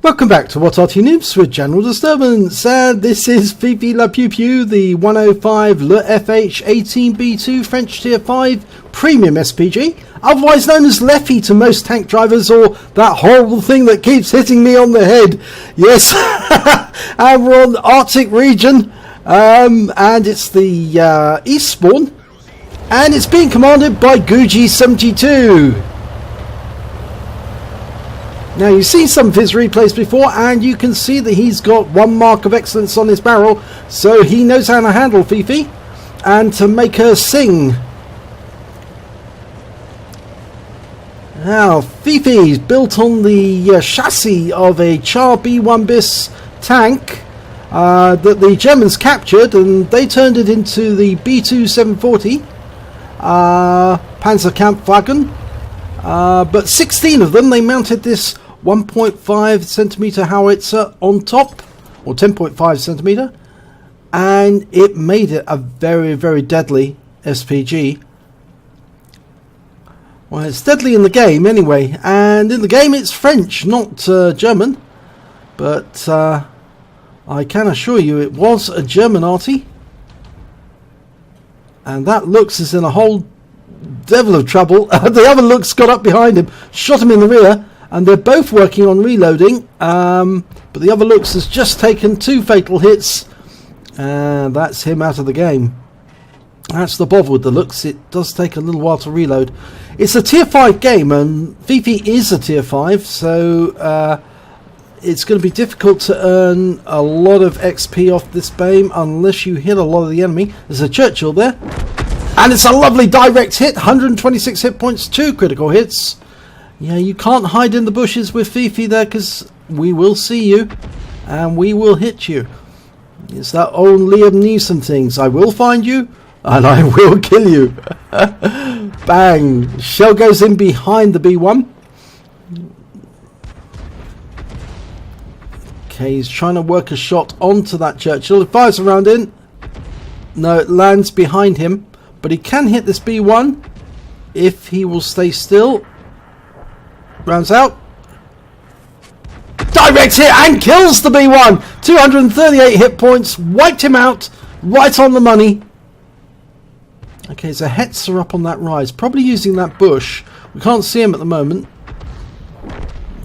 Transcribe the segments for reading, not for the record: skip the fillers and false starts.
Welcome back to What Arty Noobs with General Disturbance, and this is Fifi La Pew Pew, the 105 leFH18B2 French Tier 5 Premium SPG, otherwise known as Leffy to most tank drivers, or that horrible thing that keeps hitting me on the head. Yes, and we're on the Arctic region, and it's the East Spawn, and it's being commanded by Guji72. Now, you've seen some of his replays before, and you can see that he's got one mark of excellence on his barrel, so he knows how to handle Fifi and to make her sing. Now, Fifi's built on the chassis of a Char B1 bis tank that the Germans captured, and they turned it into the B2 740 Panzerkampfwagen. But 16 of them, they mounted this 1.5 centimeter howitzer on top, or 10.5 centimeter, and it made it a very, very deadly SPG. Well, it's deadly in the game anyway, and in the game it's French, not German, but I can assure you it was a German Arty, and that looks is in a whole devil of trouble. The other looks got up behind him, shot him in the rear, and they're both working on reloading, but the other looks has just taken 2 fatal hits, and that's him out of the game. That's the bother with the looks, it does take a little while to reload. It's a tier 5 game, and Fifi is a tier 5, so it's going to be difficult to earn a lot of XP off this game unless you hit a lot of the enemy. There's a Churchill there, and it's a lovely direct hit, 126 hit points, 2 critical hits. Yeah, you can't hide in the bushes with Fifi there, because we will see you and we will hit you. It's that old Liam Neeson things. I will find you and I will kill you. Bang! Shell goes in behind the B1. Okay, he's trying to work a shot onto that Churchill. It fires a round in. No, it lands behind him. But he can hit this B1 if he will stay still. Rounds out. Direct hit and kills the B1. 238 hit points. Wiped him out. Right on the money. Okay, so Hetzer up on that rise. Probably using that bush. We can't see him at the moment.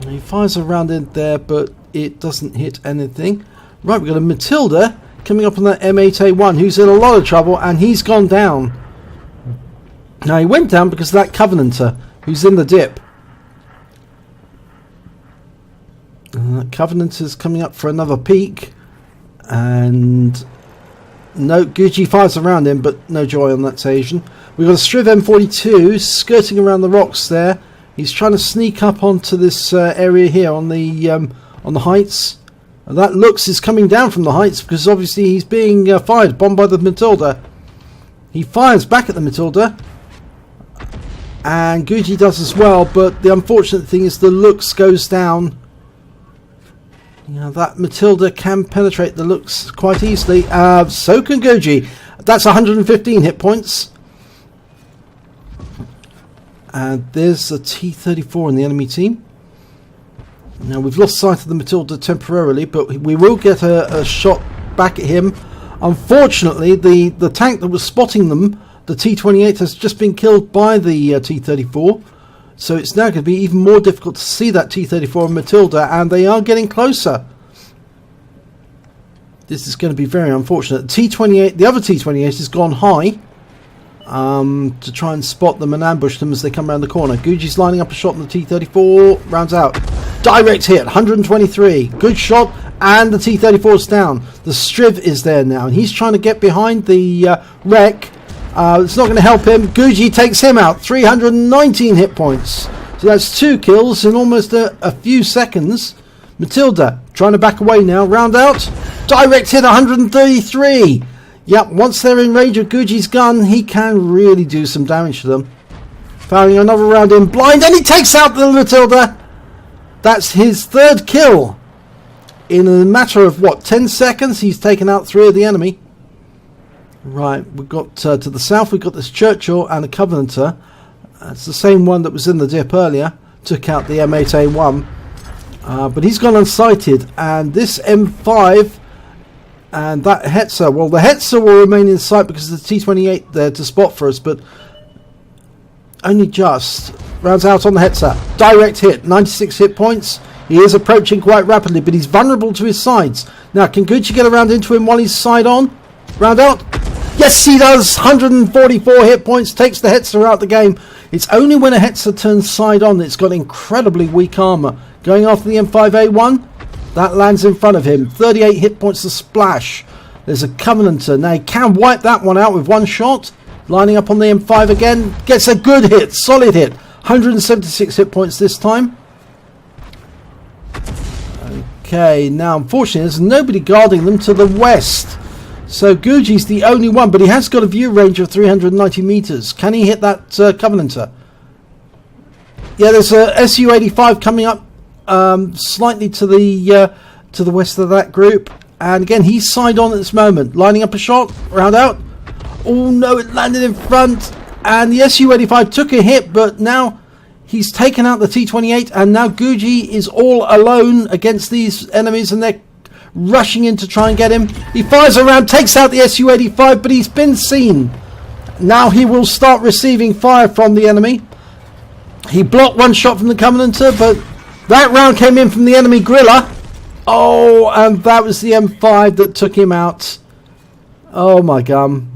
He fires a round in there, but it doesn't hit anything. Right, we've got a Matilda coming up on that M8A1, who's in a lot of trouble, and he's gone down. Now, he went down because of that Covenanter, who's in the dip. Covenanter's coming up for another peek, and no, Gucci fires around him, but no joy on that occasion. We've got a Striv M42 skirting around the rocks there. He's trying to sneak up onto this area here on the heights. And that looks is coming down from the heights because obviously he's being fired upon by the Matilda. He fires back at the Matilda, and Gucci does as well, but the unfortunate thing is the looks goes down. You know, that Matilda can penetrate the looks quite easily. So can Gucci. That's 115 hit points. And there's a T-34 in the enemy team. Now, we've lost sight of the Matilda temporarily, but we will get a shot back at him. Unfortunately, the tank that was spotting them, the T-28, has just been killed by the T-34. So it's now going to be even more difficult to see that T-34 and Matilda, and they are getting closer. This is going to be very unfortunate. T-28, the other T-28 has gone high to try and spot them and ambush them as they come around the corner. Guji's lining up a shot on the T-34, rounds out. Direct hit, 123. Good shot, and the T-34's down. The Striv is there now, and he's trying to get behind the wreck. It's not going to help him. Guji takes him out. 319 hit points. So that's 2 kills in almost a few seconds. Matilda trying to back away now. Round out. Direct hit, 133. Yep, once they're in range of Guji's gun, he can really do some damage to them. Firing another round in blind, and he takes out the Matilda. That's his 3rd kill. In a matter of, what, 10 seconds, he's taken out 3 of the enemy. Right, we've got to the south, we've got this Churchill and a Covenanter. It's the same one that was in the dip earlier. Took out the M8A1. but he's gone unsighted, and this M5 and that Hetzer, well, the Hetzer will remain in sight because of the T28 there to spot for us, but only just. Rounds out on the Hetzer. Direct hit, 96 hit points. He is approaching quite rapidly, but he's vulnerable to his sides. Now, can Gucci get around into him while he's side on? Round out. Yes, he does. 144 hit points. Takes the Hetzer out the game. It's only when a Hetzer turns side on that it's got incredibly weak armor. Going after the M5A1. That lands in front of him. 38 hit points to splash. There's a Covenanter. Now, he can wipe that one out with one shot. Lining up on the M5 again. Gets a good hit. Solid hit. 176 hit points this time. Okay, now unfortunately there's nobody guarding them to the west. So Guji's the only one, but he has got a view range of 390 meters. Can he hit that Covenanter? Yeah, there's a Su-85 coming up slightly to the west of that group. And again, he's side on at this moment. Lining up a shot. Round out. Oh no, it landed in front. And the Su-85 took a hit, but now he's taken out the T-28, and now Guji is all alone against these enemies, and they're rushing in to try and get him. He fires around, takes out the Su-85, but he's been seen. Now he will start receiving fire from the enemy. He blocked one shot from the Covenanter, but that round came in from the enemy Griller. Oh, and that was the M5 that took him out. Oh my gum.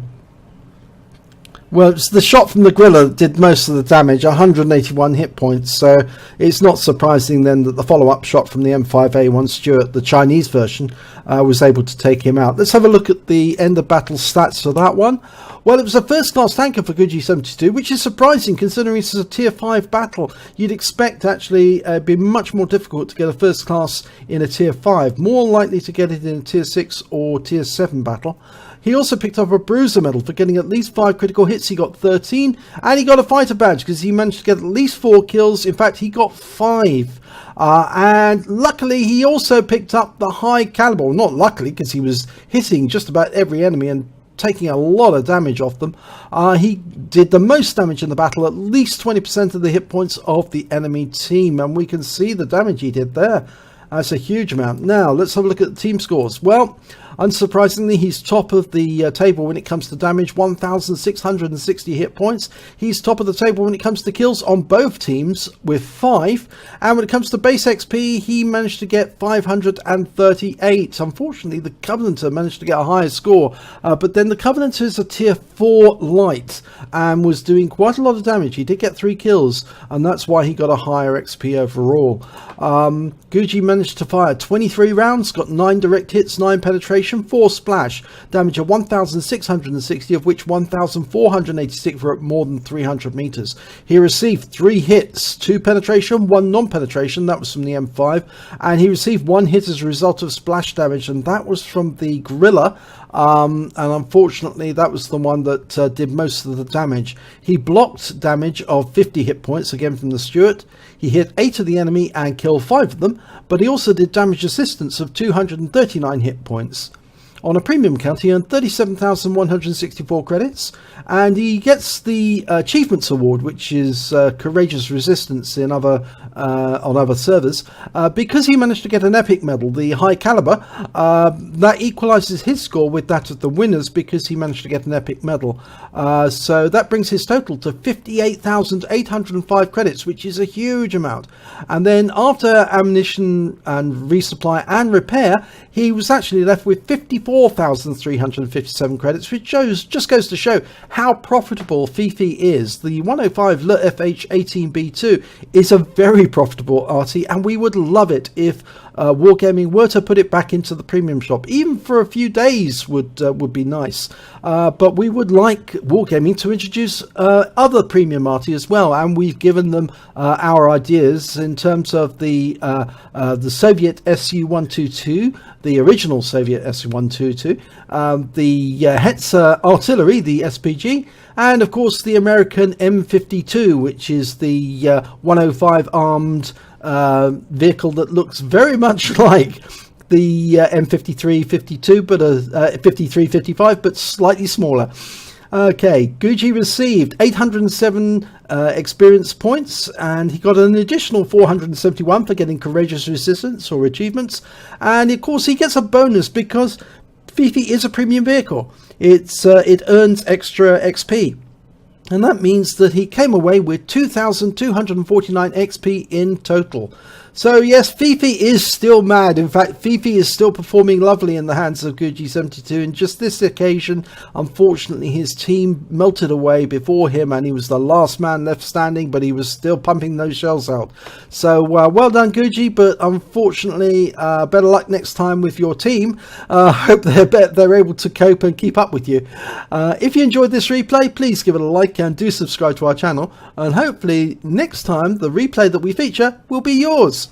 Well, it's the shot from the Griller that did most of the damage, 181 hit points, so it's not surprising then that the follow-up shot from the M5A1 Stuart, the Chinese version, was able to take him out. Let's have a look at the end of battle stats for that one. Well, it was a first-class tanker for Guji 72, which is surprising considering this is a tier 5 battle. You'd expect actually it'd be much more difficult to get a first class in a tier 5, more likely to get it in a tier 6 or tier 7 battle. He also picked up a bruiser medal for getting at least 5 critical hits. He got 13, and he got a fighter badge because he managed to get at least 4 kills. In fact, he got 5. And luckily, he also picked up the high caliber. Well, not luckily, because he was hitting just about every enemy and taking a lot of damage off them. He did the most damage in the battle, at least 20% of the hit points of the enemy team, and we can see the damage he did there. That's a huge amount. Now, let's have a look at the team scores. Well, unsurprisingly, he's top of the table when it comes to damage, 1,660 hit points. He's top of the table when it comes to kills on both teams with 5. And when it comes to base XP, he managed to get 538. Unfortunately, the Covenanter managed to get a higher score. But then the Covenanter is a tier 4 light and was doing quite a lot of damage. He did get 3 kills, and that's why he got a higher XP overall. Guji managed to fire 23 rounds, got 9 direct hits, 9 penetration, 4 splash, damage of 1,660, of which 1,486 were at more than 300 meters. He received 3 hits, 2 penetration, 1 non-penetration, that was from the M5, and he received 1 hit as a result of splash damage, and that was from the Gorilla. And unfortunately that was the one that did most of the damage. He blocked damage of 50 hit points, again from the Stuart. He hit 8 of the enemy and killed 5 of them, but he also did damage assistance of 239 hit points. On a premium count, he earned 37,164 credits, and he gets the Achievements Award, which is Courageous Resistance in other on other servers, because he managed to get an epic medal, the High Calibre. That equalizes his score with that of the winners because he managed to get an epic medal. So that brings his total to 58,805 credits, which is a huge amount. And then after ammunition and resupply and repair, he was actually left with 54,357 credits, which just goes to show how profitable FIFI is. The 105 leFH18B2 is a very profitable Arty, and we would love it if Wargaming were to put it back into the premium shop. Even for a few days would be nice. But we would like Wargaming to introduce other premium Arty as well, and we've given them our ideas in terms of the Soviet Su-122, the original Soviet Su-122, the Hetzer artillery, the SPG, and of course the American M52, which is the 105 armed vehicle that looks very much like the M53-52, but 53-55, but slightly smaller. Okay, Gucci received 807 experience points, and he got an additional 471 for getting courageous resistance or achievements. And of course he gets a bonus because Fifi is a premium vehicle. It earns extra XP. And that means that he came away with 2,249 XP in total. So yes, Fifi is still mad. In fact, Fifi is still performing lovely in the hands of Gucci72. And just this occasion, unfortunately, his team melted away before him, and he was the last man left standing, but he was still pumping those shells out. So well done, Gucci, but unfortunately, better luck next time with your team. Hope they're able to cope and keep up with you. If you enjoyed this replay, please give it a like and do subscribe to our channel. And hopefully next time, the replay that we feature will be yours.